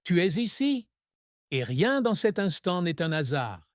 Tu es ici, et rien dans cet instant n'est un hasard.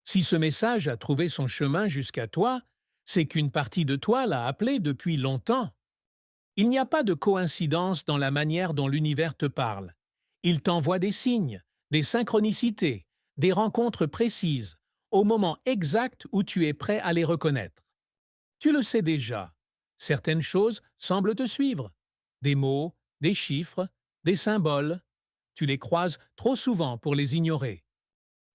Si ce message a trouvé son chemin jusqu'à toi, c'est qu'une partie de toi l'a appelé depuis longtemps. Il n'y a pas de coïncidence dans la manière dont l'univers te parle. Il t'envoie des signes, des synchronicités, des rencontres précises, au moment exact où tu es prêt à les reconnaître. Tu le sais déjà. Certaines choses semblent te suivre. Des mots, des chiffres, des symboles. Tu les croises trop souvent pour les ignorer.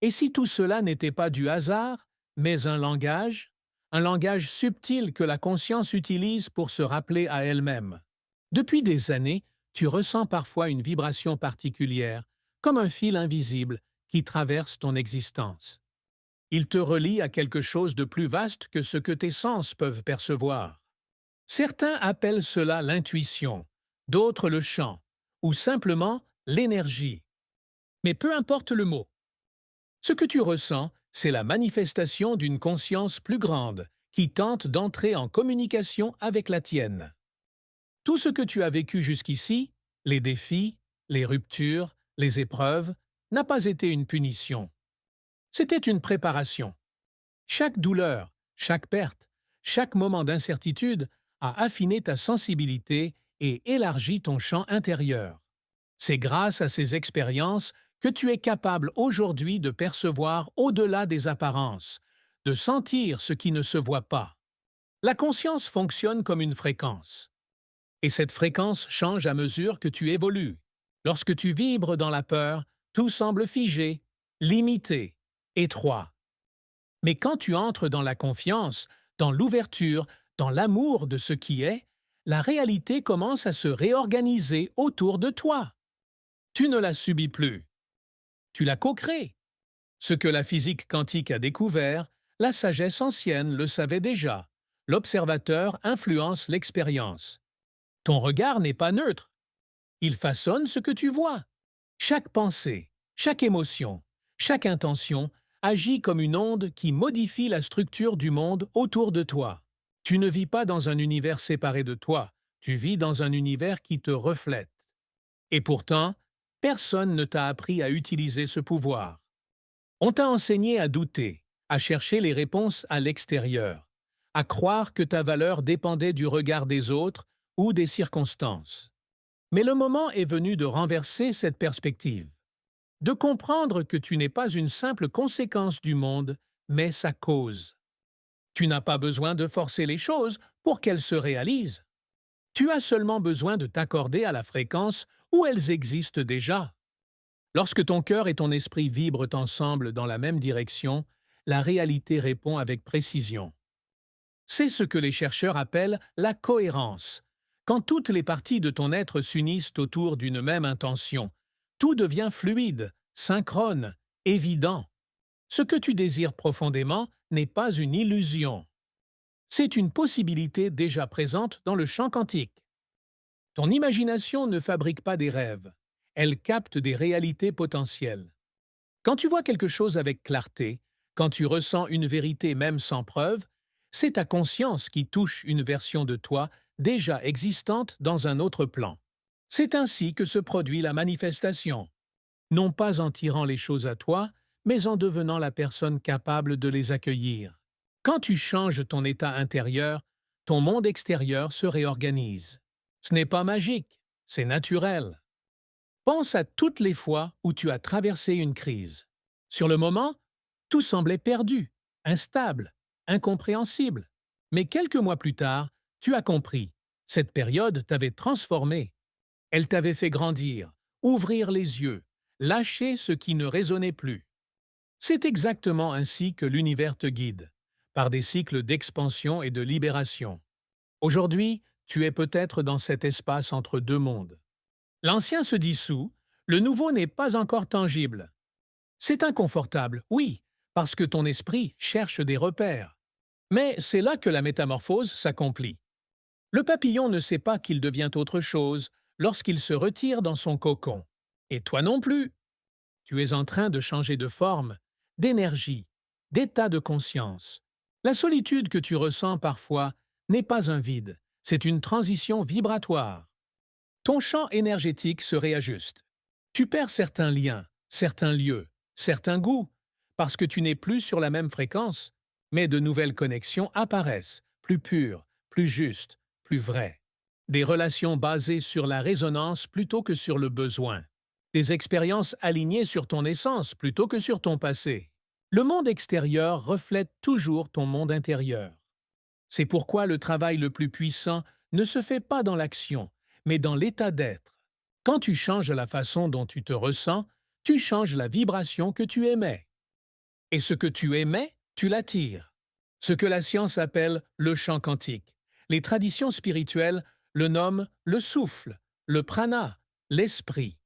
Et si tout cela n'était pas du hasard, mais un langage subtil que la conscience utilise pour se rappeler à elle-même. Depuis des années, tu ressens parfois une vibration particulière, comme un fil invisible qui traverse ton existence. Il te relie à quelque chose de plus vaste que ce que tes sens peuvent percevoir. Certains appellent cela l'intuition, d'autres le chant, ou simplement l'énergie. Mais peu importe le mot, ce que tu ressens, c'est la manifestation d'une conscience plus grande qui tente d'entrer en communication avec la tienne. Tout ce que tu as vécu jusqu'ici, les défis, les ruptures, les épreuves, n'a pas été une punition. C'était une préparation. Chaque douleur, chaque perte, chaque moment d'incertitude a affiné ta sensibilité et élargi ton champ intérieur. C'est grâce à ces expériences que tu es capable aujourd'hui de percevoir au-delà des apparences, de sentir ce qui ne se voit pas. La conscience fonctionne comme une fréquence. Et cette fréquence change à mesure que tu évolues. Lorsque tu vibres dans la peur, tout semble figé, limité, étroit. Mais quand tu entres dans la confiance, dans l'ouverture, dans l'amour de ce qui est, la réalité commence à se réorganiser autour de toi. Tu ne la subis plus. Tu la co-crées. Ce que la physique quantique a découvert, la sagesse ancienne le savait déjà. L'observateur influence l'expérience. Ton regard n'est pas neutre. Il façonne ce que tu vois. Chaque pensée, chaque émotion, chaque intention agit comme une onde qui modifie la structure du monde autour de toi. Tu ne vis pas dans un univers séparé de toi, tu vis dans un univers qui te reflète. Et pourtant, personne ne t'a appris à utiliser ce pouvoir. On t'a enseigné à douter, à chercher les réponses à l'extérieur, à croire que ta valeur dépendait du regard des autres ou des circonstances. Mais le moment est venu de renverser cette perspective, de comprendre que tu n'es pas une simple conséquence du monde, mais sa cause. Tu n'as pas besoin de forcer les choses pour qu'elles se réalisent. Tu as seulement besoin de t'accorder à la fréquence où elles existent déjà. Lorsque ton cœur et ton esprit vibrent ensemble dans la même direction, la réalité répond avec précision. C'est ce que les chercheurs appellent la cohérence. Quand toutes les parties de ton être s'unissent autour d'une même intention, tout devient fluide, synchrone, évident. Ce que tu désires profondément n'est pas une illusion. C'est une possibilité déjà présente dans le champ quantique. Ton imagination ne fabrique pas des rêves, elle capte des réalités potentielles. Quand tu vois quelque chose avec clarté, quand tu ressens une vérité même sans preuve, c'est ta conscience qui touche une version de toi déjà existante dans un autre plan. C'est ainsi que se produit la manifestation, non pas en tirant les choses à toi, mais en devenant la personne capable de les accueillir. Quand tu changes ton état intérieur, ton monde extérieur se réorganise. Ce n'est pas magique, c'est naturel. Pense à toutes les fois où tu as traversé une crise. Sur le moment, tout semblait perdu, instable, incompréhensible. Mais quelques mois plus tard, tu as compris. Cette période t'avait transformé. Elle t'avait fait grandir, ouvrir les yeux, lâcher ce qui ne résonnait plus. C'est exactement ainsi que l'univers te guide, par des cycles d'expansion et de libération. Aujourd'hui, tu es peut-être dans cet espace entre deux mondes. L'ancien se dissout, le nouveau n'est pas encore tangible. C'est inconfortable, oui, parce que ton esprit cherche des repères. Mais c'est là que la métamorphose s'accomplit. Le papillon ne sait pas qu'il devient autre chose lorsqu'il se retire dans son cocon. Et toi non plus. Tu es en train de changer de forme, d'énergie, d'état de conscience. La solitude que tu ressens parfois n'est pas un vide, c'est une transition vibratoire. Ton champ énergétique se réajuste. Tu perds certains liens, certains lieux, certains goûts, parce que tu n'es plus sur la même fréquence, mais de nouvelles connexions apparaissent, plus pures, plus justes, plus vraies. Des relations basées sur la résonance plutôt que sur le besoin. Des expériences alignées sur ton essence plutôt que sur ton passé. Le monde extérieur reflète toujours ton monde intérieur. C'est pourquoi le travail le plus puissant ne se fait pas dans l'action, mais dans l'état d'être. Quand tu changes la façon dont tu te ressens, tu changes la vibration que tu émets. Et ce que tu émets, tu l'attires. Ce que la science appelle le champ quantique. Les traditions spirituelles le nomment le souffle, le prana, l'esprit.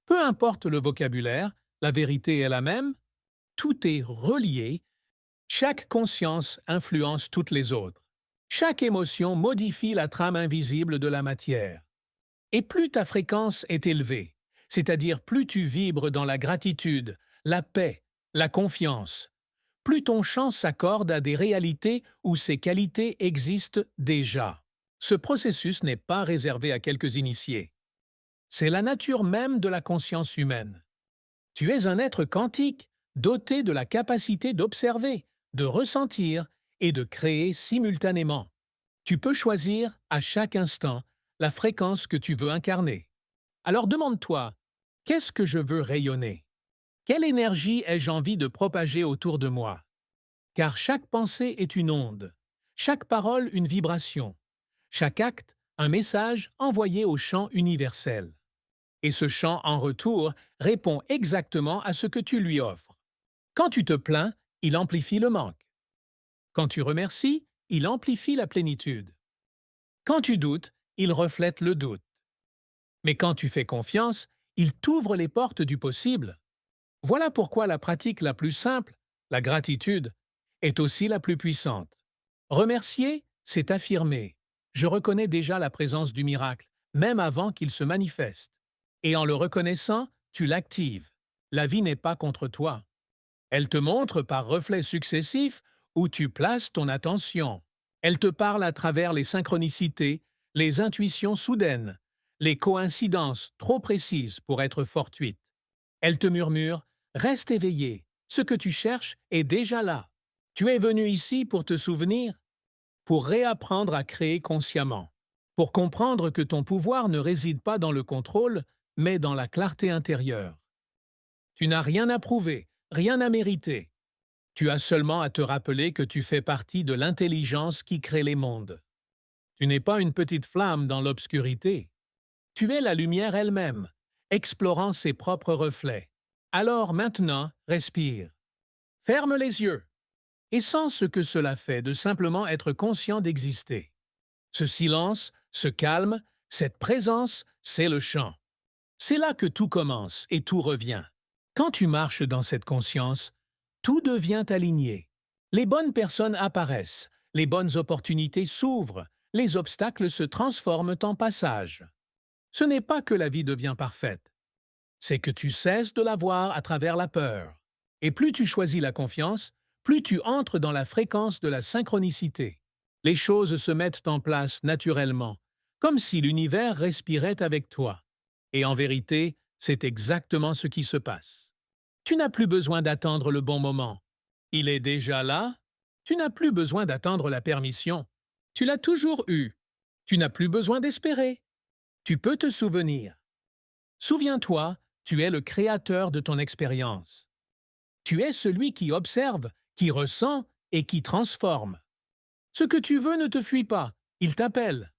Peu importe le vocabulaire, la vérité est la même, tout est relié, chaque conscience influence toutes les autres. Chaque émotion modifie la trame invisible de la matière. Et plus ta fréquence est élevée, c'est-à-dire plus tu vibres dans la gratitude, la paix, la confiance, plus ton champ s'accorde à des réalités où ces qualités existent déjà. Ce processus n'est pas réservé à quelques initiés. C'est la nature même de la conscience humaine. Tu es un être quantique, doté de la capacité d'observer, de ressentir et de créer simultanément. Tu peux choisir, à chaque instant, la fréquence que tu veux incarner. Alors demande-toi, qu'est-ce que je veux rayonner? Quelle énergie ai-je envie de propager autour de moi? Car chaque pensée est une onde, chaque parole une vibration, chaque acte un message envoyé au champ universel. Et ce champ, en retour, répond exactement à ce que tu lui offres. Quand tu te plains, il amplifie le manque. Quand tu remercies, il amplifie la plénitude. Quand tu doutes, il reflète le doute. Mais quand tu fais confiance, il t'ouvre les portes du possible. Voilà pourquoi la pratique la plus simple, la gratitude, est aussi la plus puissante. Remercier, c'est affirmer. Je reconnais déjà la présence du miracle, même avant qu'il se manifeste. Et en le reconnaissant, tu l'actives. La vie n'est pas contre toi. Elle te montre par reflets successifs où tu places ton attention. Elle te parle à travers les synchronicités, les intuitions soudaines, les coïncidences trop précises pour être fortuites. Elle te murmure « Reste éveillé, ce que tu cherches est déjà là. Tu es venu ici pour te souvenir, pour réapprendre à créer consciemment, pour comprendre que ton pouvoir ne réside pas dans le contrôle, mais dans la clarté intérieure. Tu n'as rien à prouver, rien à mériter. Tu as seulement à te rappeler que tu fais partie de l'intelligence qui crée les mondes. Tu n'es pas une petite flamme dans l'obscurité. Tu es la lumière elle-même, explorant ses propres reflets. Alors maintenant, respire. Ferme les yeux et sens ce que cela fait de simplement être conscient d'exister. Ce silence, ce calme, cette présence, c'est le chant. C'est là que tout commence et tout revient. Quand tu marches dans cette conscience, tout devient aligné. Les bonnes personnes apparaissent, les bonnes opportunités s'ouvrent, les obstacles se transforment en passages. Ce n'est pas que la vie devient parfaite, c'est que tu cesses de la voir à travers la peur. Et plus tu choisis la confiance, plus tu entres dans la fréquence de la synchronicité. Les choses se mettent en place naturellement, comme si l'univers respirait avec toi. Et en vérité, c'est exactement ce qui se passe. Tu n'as plus besoin d'attendre le bon moment. Il est déjà là. Tu n'as plus besoin d'attendre la permission. Tu l'as toujours eu. Tu n'as plus besoin d'espérer. Tu peux te souvenir. Souviens-toi, tu es le créateur de ton expérience. Tu es celui qui observe, qui ressent et qui transforme. Ce que tu veux ne te fuit pas, il t'appelle.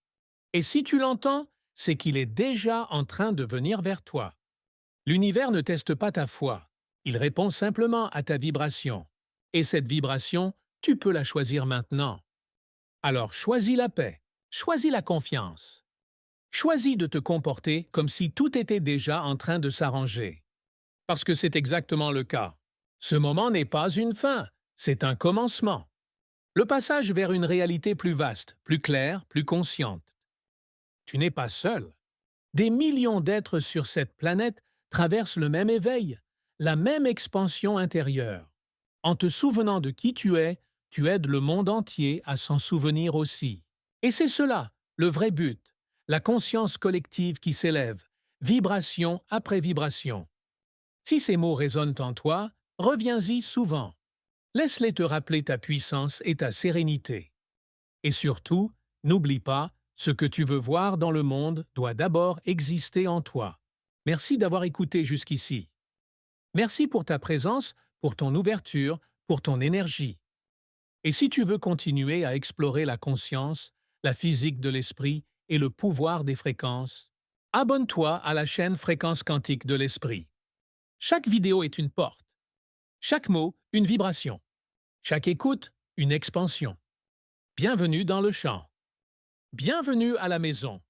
Et si tu l'entends, c'est qu'il est déjà en train de venir vers toi. L'univers ne teste pas ta foi, il répond simplement à ta vibration. Et cette vibration, tu peux la choisir maintenant. Alors choisis la paix, choisis la confiance. Choisis de te comporter comme si tout était déjà en train de s'arranger. Parce que c'est exactement le cas. Ce moment n'est pas une fin, c'est un commencement. Le passage vers une réalité plus vaste, plus claire, plus consciente. Tu n'es pas seul. Des millions d'êtres sur cette planète traversent le même éveil, la même expansion intérieure. En te souvenant de qui tu aides le monde entier à s'en souvenir aussi. Et c'est cela, le vrai but, la conscience collective qui s'élève vibration après vibration. Si ces mots résonnent en toi, reviens-y souvent. Laisse-les te rappeler ta puissance et ta sérénité. Et surtout, n'oublie pas, ce que tu veux voir dans le monde doit d'abord exister en toi. Merci d'avoir écouté jusqu'ici. Merci pour ta présence, pour ton ouverture, pour ton énergie. Et si tu veux continuer à explorer la conscience, la physique de l'esprit et le pouvoir des fréquences, abonne-toi à la chaîne Fréquence quantique de l'esprit. Chaque vidéo est une porte. Chaque mot, une vibration. Chaque écoute, une expansion. Bienvenue dans le champ. Bienvenue à la maison.